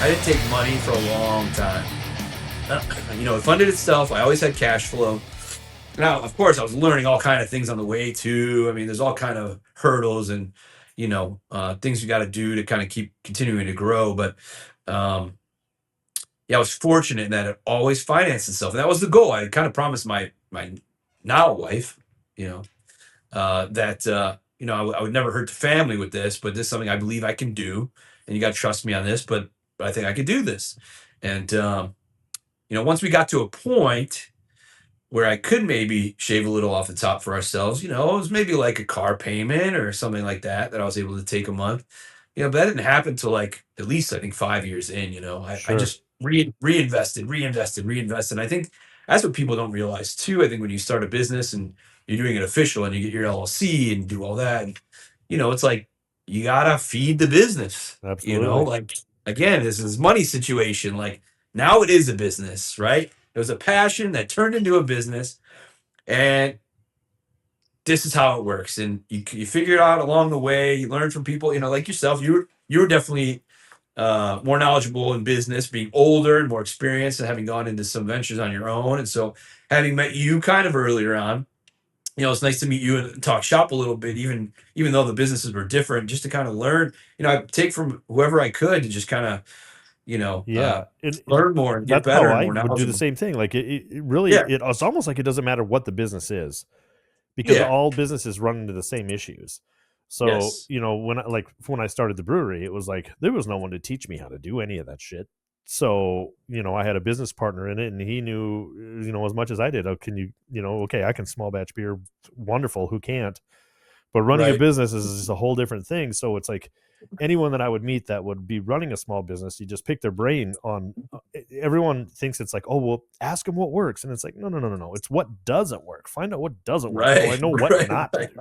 I didn't take money for a long time. It funded itself. I always had cash flow. Now, of course, I was learning all kind of things on the way too. I mean, there's all kind of hurdles and things you got to do to kind of keep continuing to grow. But um, yeah, I was fortunate in that it always financed itself, and that was the goal. I kind of promised my now wife, that I would never hurt the family with this, but this is something I believe I can do, and you got to trust me on this. But I think I could do this, and once we got to a point where I could maybe shave a little off the top for ourselves, it was maybe like a car payment or something like that I was able to take a month. But that didn't happen till like at least I think 5 years in. I Sure. just reinvested. I think that's what people don't realize too. I think when you start a business and you're doing it official and you get your LLC and do all that, and, it's like you gotta feed the business. Absolutely. Like again, this is money situation. Like now it is a business, right? It was a passion that turned into a business, and this is how it works. And you figure it out along the way. You learn from people, like yourself. You were definitely more knowledgeable in business, being older and more experienced, and having gone into some ventures on your own. And so, having met you kind of earlier on, it's nice to meet you and talk shop a little bit, even though the businesses were different, just to kind of learn. I take from whoever I could to just kind of Yeah, learn more and get that's better how and I more would do the knowledgeable. same thing. Like it really, Yeah, it's almost like it doesn't matter what the business is, because yeah, all businesses run into the same issues. So, yes, when I started the brewery, it was like there was no one to teach me how to do any of that shit. So, I had a business partner in it, and he knew, as much as I did. Oh, can you, okay, I can small batch beer, wonderful. Who can't? But running a right. business is a whole different thing. So it's like anyone that I would meet that would be running a small business, you just pick their brain on. Everyone thinks it's like, oh, well, ask them what works, and it's like, no, no, no, no, no. It's what doesn't work. Find out what doesn't work, so I Right, know what right, not to right. do.